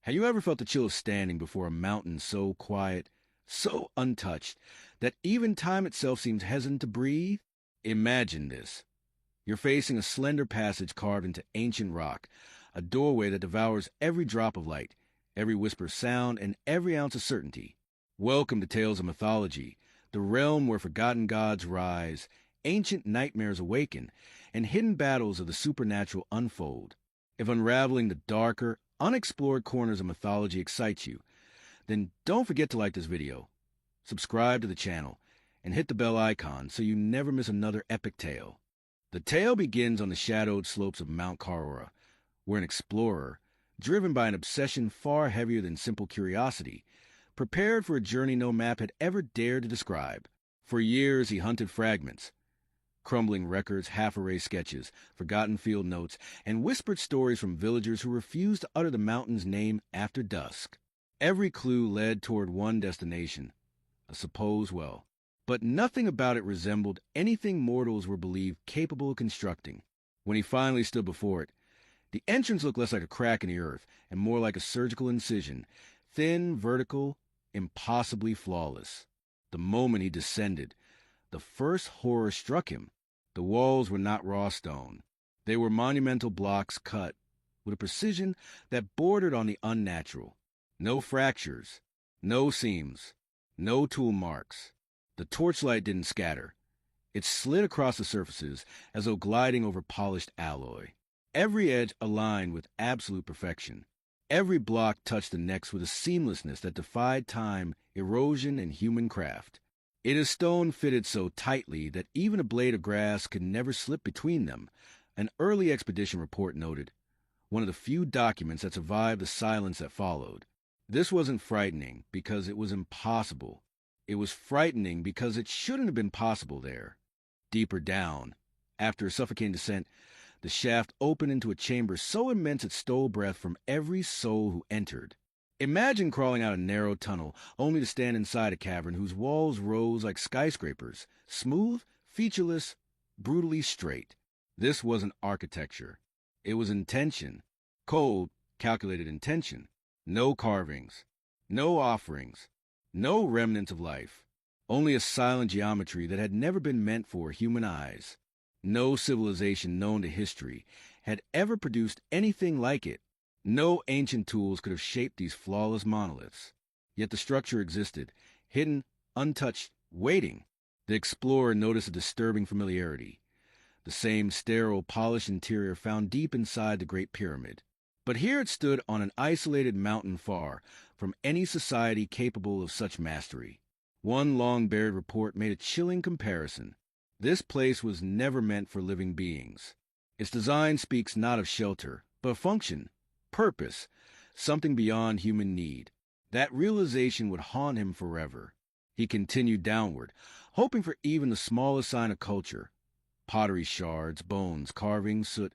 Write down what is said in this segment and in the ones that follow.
Have you ever felt the chill of standing before a mountain so quiet, so untouched, that even time itself seems hesitant to breathe? Imagine this. You're facing a slender passage carved into ancient rock, a doorway that devours every drop of light, every whisper of sound, and every ounce of certainty. Welcome to Tales of Mythology, the realm where forgotten gods rise, ancient nightmares awaken, and hidden battles of the supernatural unfold. If unraveling the darker, unexplored corners of mythology excites you, then don't forget to like this video, subscribe to the channel, and hit the bell icon so you never miss another epic tale. The tale begins on the shadowed slopes of Mount Karahora, where an explorer, driven by an obsession far heavier than simple curiosity, prepared for a journey no map had ever dared to describe. For years he hunted fragments, crumbling records, half-erased sketches, forgotten field notes, and whispered stories from villagers who refused to utter the mountain's name after dusk. Every clue led toward one destination, a supposed well, but nothing about it resembled anything mortals were believed capable of constructing. When he finally stood before it, the entrance looked less like a crack in the earth and more like a surgical incision, thin, vertical, impossibly flawless. The moment he descended, the first horror struck him. The walls were not raw stone. They were monumental blocks cut with a precision that bordered on the unnatural. No fractures, no seams, no tool marks. The torchlight didn't scatter. It slid across the surfaces as though gliding over polished alloy. Every edge aligned with absolute perfection. Every block touched the next with a seamlessness that defied time, erosion, and human craft. It is stone fitted so tightly that even a blade of grass could never slip between them, an early expedition report noted, one of the few documents that survived the silence that followed. This wasn't frightening because it was impossible. It was frightening because it shouldn't have been possible there. Deeper down, after a suffocating descent, the shaft opened into a chamber so immense it stole breath from every soul who entered. Imagine crawling out a narrow tunnel only to stand inside a cavern whose walls rose like skyscrapers, smooth, featureless, brutally straight. This wasn't architecture. It was intention. Cold, calculated intention. No carvings. No offerings. No remnants of life. Only a silent geometry that had never been meant for human eyes. No civilization known to history had ever produced anything like it. No ancient tools could have shaped these flawless monoliths. Yet the structure existed, hidden, untouched, waiting. The explorer noticed a disturbing familiarity. The same sterile, polished interior found deep inside the Great Pyramid. But here it stood on an isolated mountain far from any society capable of such mastery. One long-buried report made a chilling comparison. This place was never meant for living beings. Its design speaks not of shelter, but of function. Purpose, something beyond human need. That realization would haunt him forever. He continued downward, hoping for even the smallest sign of culture. Pottery shards, bones, carvings, soot,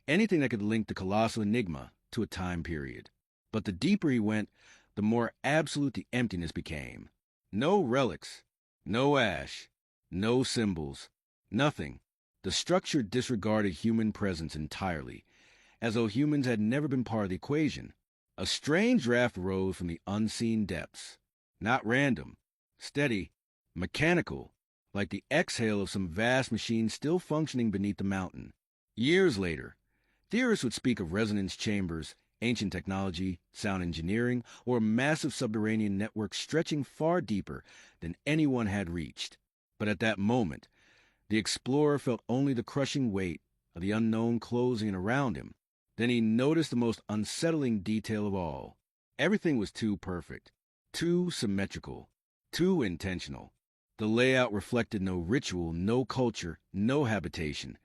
anything that could link the colossal enigma to a time period. But the deeper he went, the more absolute the emptiness became. No relics, no ash, no symbols, nothing. The structure disregarded human presence entirely, as though humans had never been part of the equation. A strange draft rose from the unseen depths. Not random, steady, mechanical, like the exhale of some vast machine still functioning beneath the mountain. Years later, theorists would speak of resonance chambers, ancient technology, sound engineering, or a massive subterranean network stretching far deeper than anyone had reached. But at that moment, the explorer felt only the crushing weight of the unknown closing in around him. Then he noticed the most unsettling detail of all. Everything was too perfect, too symmetrical, too intentional. The layout reflected no ritual, no culture, no habitation.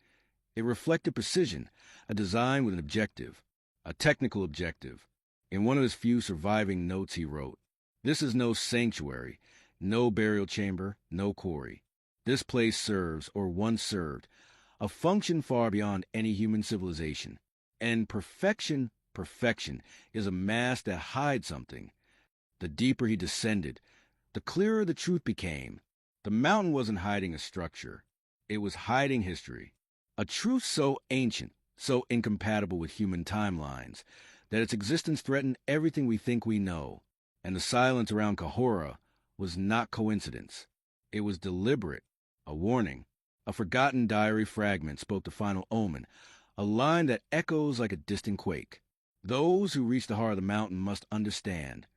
It reflected precision, a design with an objective, a technical objective. In one of his few surviving notes he wrote, "This is no sanctuary, no burial chamber, no quarry. This place serves, or once served, a function far beyond any human civilization. And perfection is a mask that hides something." The deeper he descended, the clearer the truth became. The mountain wasn't hiding a structure. It was hiding history. A truth so ancient, so incompatible with human timelines, that its existence threatened everything we think we know, and the silence around Karahora was not coincidence. It was deliberate, a warning. A forgotten diary fragment spoke the final omen, a line that echoes like a distant quake. Those who reach the heart of the mountain must understand.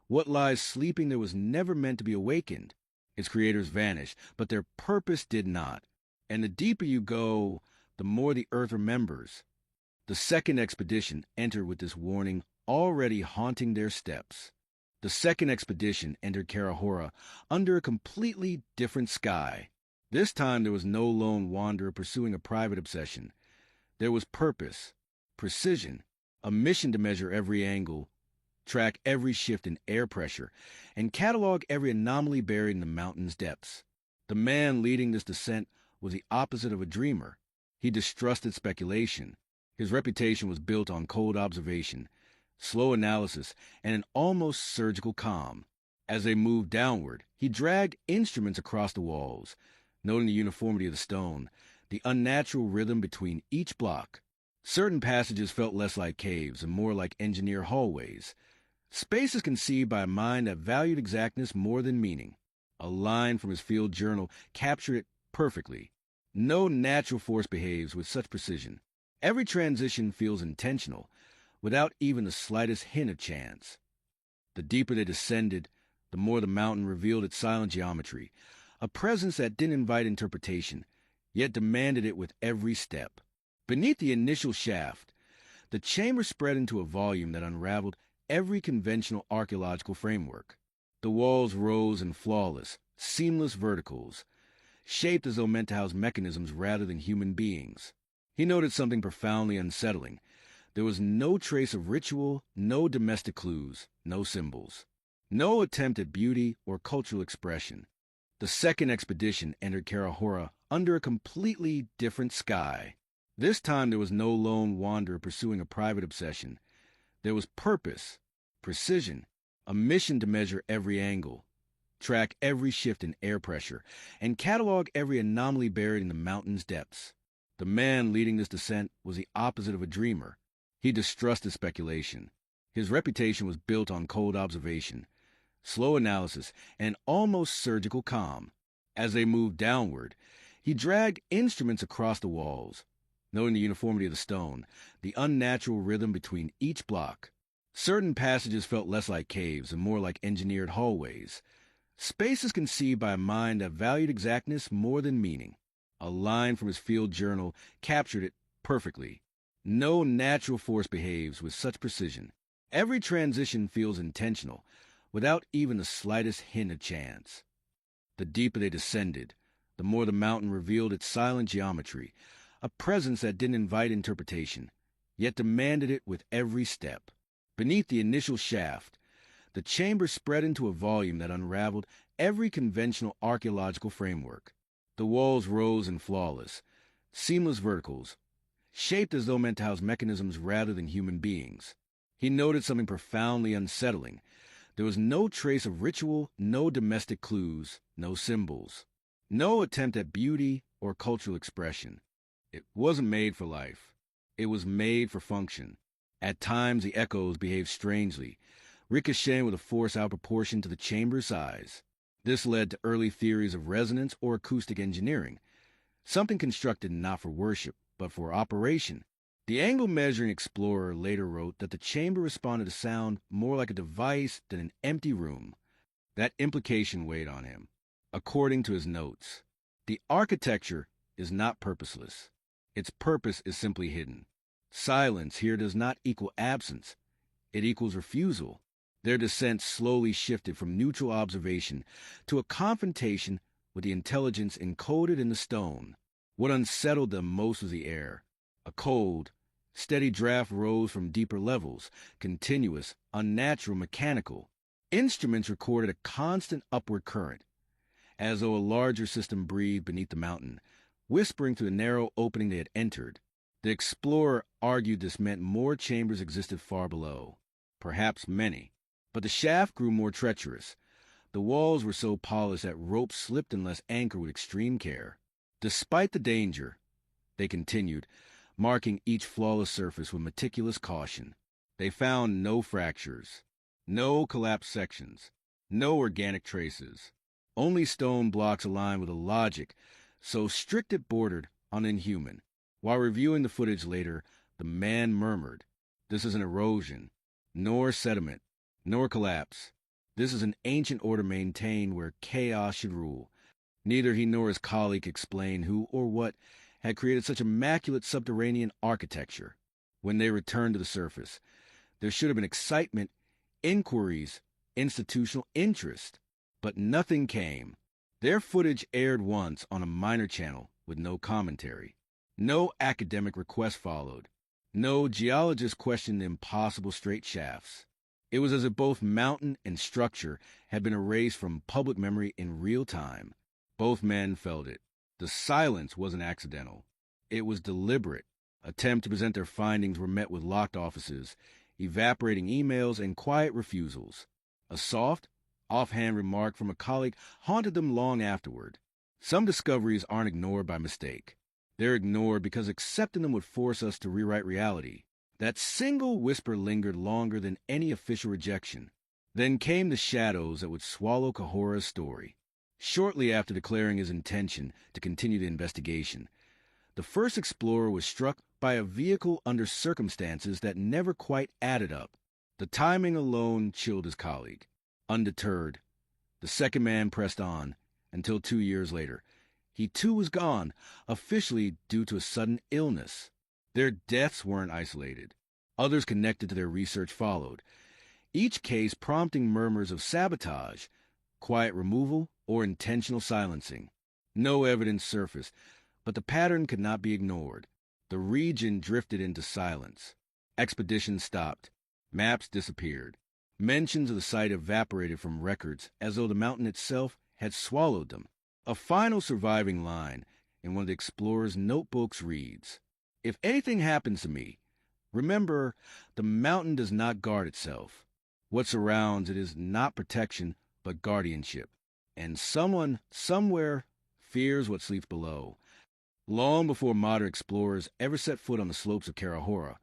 What lies sleeping there was never meant to be awakened. Its creators vanished, but their purpose did not. And the deeper you go, the more the earth remembers. The second expedition entered with this warning already haunting their steps. The second expedition entered Karahora under a completely different sky. This time there was no lone wanderer pursuing a private obsession. There was purpose, precision, a mission to measure every angle, track every shift in air pressure, and catalog every anomaly buried in the mountain's depths. The man leading this descent was the opposite of a dreamer. He distrusted speculation. His reputation was built on cold observation, slow analysis, and an almost surgical calm. As they moved downward, he dragged instruments across the walls, noting the uniformity of the stone, the unnatural rhythm between each block. Certain passages felt less like caves and more like engineered hallways. Space is conceived by a mind that valued exactness more than meaning. A line from his field journal captured it perfectly. No natural force behaves with such precision. Every transition feels intentional, without even the slightest hint of chance. The deeper they descended, the more the mountain revealed its silent geometry, a presence that didn't invite interpretation, yet demanded it with every step. Beneath the initial shaft, the chamber spread into a volume that unraveled every conventional archaeological framework. The walls rose in flawless, seamless verticals, shaped as though meant to house mechanisms rather than human beings. He noted something profoundly unsettling. There was no trace of ritual, no domestic clues, no symbols, no attempt at beauty or cultural expression. The second expedition entered Karahora under a completely different sky. This time there was no lone wanderer pursuing a private obsession. There was purpose, precision, a mission to measure every angle, track every shift in air pressure, and catalog every anomaly buried in the mountain's depths. The man leading this descent was the opposite of a dreamer. He distrusted speculation. His reputation was built on cold observation, slow analysis, and almost surgical calm. As they moved downward, he dragged instruments across the walls, noting the uniformity of the stone, the unnatural rhythm between each block. Certain passages felt less like caves and more like engineered hallways. Space is conceived by a mind that valued exactness more than meaning. A line from his field journal captured it perfectly. No natural force behaves with such precision. Every transition feels intentional, without even the slightest hint of chance. The deeper they descended, the more the mountain revealed its silent geometry, a presence that didn't invite interpretation, yet demanded it with every step. Beneath the initial shaft, the chamber spread into a volume that unraveled every conventional archaeological framework. The walls rose in flawless, seamless verticals, shaped as though meant to house mechanisms rather than human beings. He noted something profoundly unsettling. There was no trace of ritual, no domestic clues, no symbols, no attempt at beauty or cultural expression. It wasn't made for life. It was made for function. At times the echoes behaved strangely, ricocheting with a force out proportion to the chamber's size. This led to early theories of resonance or acoustic engineering, something constructed not for worship, but for operation. The angle-measuring explorer later wrote that the chamber responded to sound more like a device than an empty room. That implication weighed on him. According to his notes, the architecture is not purposeless. Its purpose is simply hidden. Silence here does not equal absence. It equals refusal. Their descent slowly shifted from neutral observation to a confrontation with the intelligence encoded in the stone. What unsettled them most was the air. A cold, steady draft rose from deeper levels, continuous, unnatural, mechanical. Instruments recorded a constant upward current, as though a larger system breathed beneath the mountain, whispering through the narrow opening they had entered. The explorer argued this meant more chambers existed far below, perhaps many. But the shaft grew more treacherous. The walls were so polished that ropes slipped unless anchored with extreme care. Despite the danger, they continued, marking each flawless surface with meticulous caution. They found no fractures, no collapsed sections, no organic traces, only stone blocks aligned with a logic so strict it bordered on inhuman. While reviewing the footage later, the man murmured, "This is an erosion, nor sediment, nor collapse. This is an ancient order maintained where chaos should rule." Neither he nor his colleague explained who or what had created such immaculate subterranean architecture. When they returned to the surface, there should have been excitement, inquiries, institutional interest, but nothing came. Their footage aired once on a minor channel with no commentary. No academic request followed. No geologist questioned the impossible straight shafts. It was as if both mountain and structure had been erased from public memory in real time. Both men felt it. The silence wasn't accidental. It was deliberate. Attempts to present their findings were met with locked offices, evaporating emails, and quiet refusals. A soft, offhand remark from a colleague haunted them long afterward. Some discoveries aren't ignored by mistake. They're ignored because accepting them would force us to rewrite reality. That single whisper lingered longer than any official rejection. Then came the shadows that would swallow Kahora's story. Shortly after declaring his intention to continue the investigation, the first explorer was struck by a vehicle under circumstances that never quite added up. The timing alone chilled his colleague. Undeterred, the second man pressed on until 2 years later. He too was gone, officially due to a sudden illness. Their deaths weren't isolated. Others connected to their research followed, each case prompting murmurs of sabotage, quiet removal, or intentional silencing. No evidence surfaced, but the pattern could not be ignored. The region drifted into silence. Expeditions stopped. Maps disappeared. Mentions of the site evaporated from records as though the mountain itself had swallowed them. A final surviving line in one of the explorer's notebooks reads, "If anything happens to me, remember, the mountain does not guard itself. What surrounds it is not protection, but guardianship. And someone, somewhere, fears what sleeps below." Long before modern explorers ever set foot on the slopes of Karahora,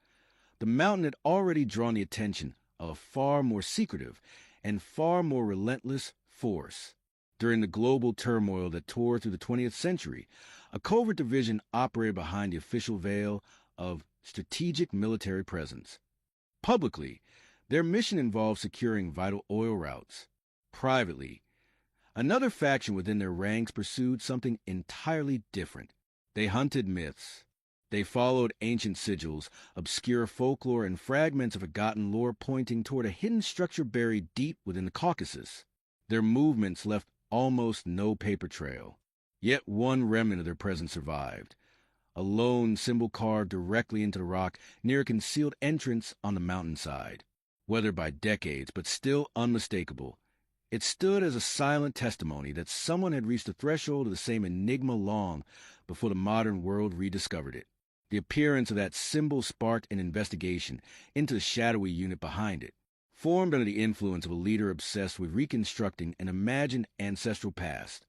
the mountain had already drawn the attention of a far more secretive and far more relentless force. During the global turmoil that tore through the 20th century, a covert division operated behind the official veil of strategic military presence. Publicly, their mission involved securing vital oil routes. Privately, another faction within their ranks pursued something entirely different. They hunted myths. They followed ancient sigils, obscure folklore, and fragments of forgotten lore pointing toward a hidden structure buried deep within the Caucasus. Their movements left almost no paper trail. Yet one remnant of their presence survived. A lone symbol carved directly into the rock near a concealed entrance on the mountainside. Weathered by decades, but still unmistakable, it stood as a silent testimony that someone had reached the threshold of the same enigma long before the modern world rediscovered it. The appearance of that symbol sparked an investigation into the shadowy unit behind it. Formed under the influence of a leader obsessed with reconstructing an imagined ancestral past,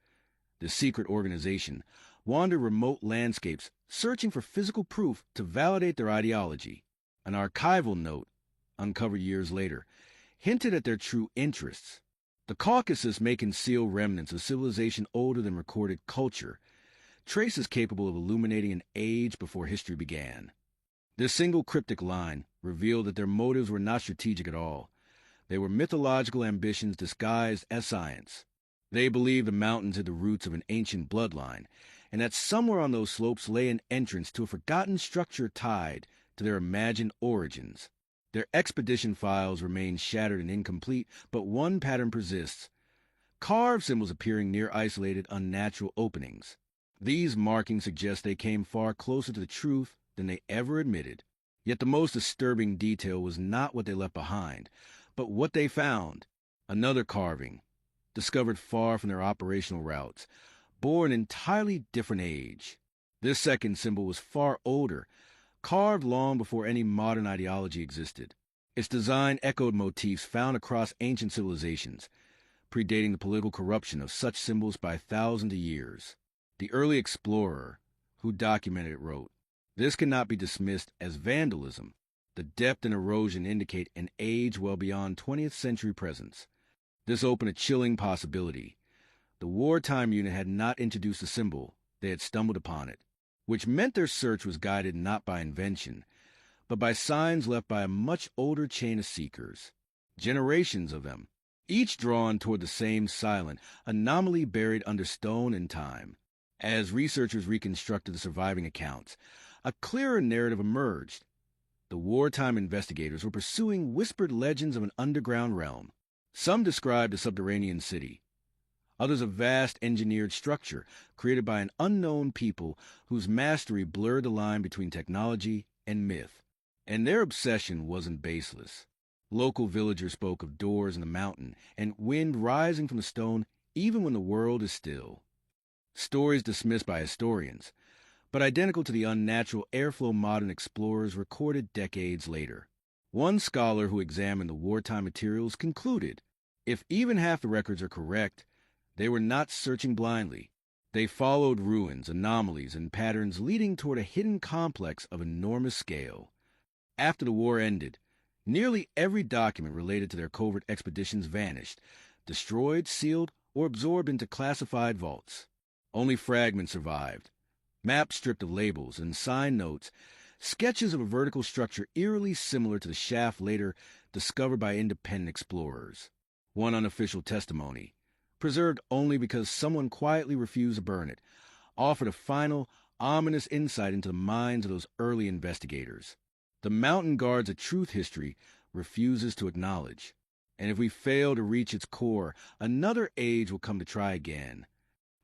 the secret organization wandered remote landscapes searching for physical proof to validate their ideology. An archival note, uncovered years later, hinted at their true interests. The Caucasus may conceal remnants of civilization older than recorded culture, traces capable of illuminating an age before history began. This single cryptic line revealed that their motives were not strategic at all. They were mythological ambitions disguised as science. They believed the mountains had the roots of an ancient bloodline, and that somewhere on those slopes lay an entrance to a forgotten structure tied to their imagined origins. Their expedition files remain shattered and incomplete, but one pattern persists: carved symbols appearing near isolated, unnatural openings. These markings suggest they came far closer to the truth than they ever admitted. Yet the most disturbing detail was not what they left behind, but what they found. Another carving, discovered far from their operational routes, bore an entirely different age. This second symbol was far older, carved long before any modern ideology existed. Its design echoed motifs found across ancient civilizations, predating the political corruption of such symbols by thousands of years. The early explorer who documented it wrote, "This cannot be dismissed as vandalism. The depth and erosion indicate an age well beyond 20th century presence. This opened a chilling possibility. The wartime unit had not introduced a symbol, they had stumbled upon it, which meant their search was guided not by invention, but by signs left by a much older chain of seekers. Generations of them, each drawn toward the same silent anomaly buried under stone and time. As researchers reconstructed the surviving accounts, a clearer narrative emerged. The wartime investigators were pursuing whispered legends of an underground realm. Some described a subterranean city, others a vast engineered structure created by an unknown people whose mastery blurred the line between technology and myth. And their obsession wasn't baseless. Local villagers spoke of doors in the mountain and wind rising from the stone even when the world is still. Stories dismissed by historians, but identical to the unnatural airflow modern explorers recorded decades later. One scholar who examined the wartime materials concluded, if even half the records are correct, they were not searching blindly. They followed ruins, anomalies, and patterns leading toward a hidden complex of enormous scale. After the war ended, nearly every document related to their covert expeditions vanished, destroyed, sealed, or absorbed into classified vaults. Only fragments survived. Maps stripped of labels and sign notes, sketches of a vertical structure eerily similar to the shaft later discovered by independent explorers. One unofficial testimony, preserved only because someone quietly refused to burn it, offered a final, ominous insight into the minds of those early investigators. The mountain guards a truth history refuses to acknowledge. And if we fail to reach its core, another age will come to try again.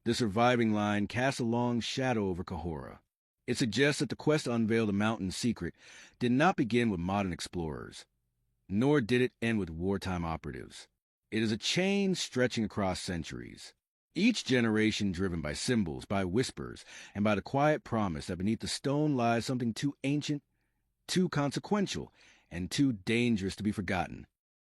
The surviving line casts a long shadow over Karahora. It suggests that the quest to unveil the mountain's secret did not begin with modern explorers, nor did it end with wartime operatives. It is a chain stretching across centuries, each generation driven by symbols, by whispers, and by the quiet promise that beneath the stone lies something too ancient, too consequential, and too dangerous to be forgotten.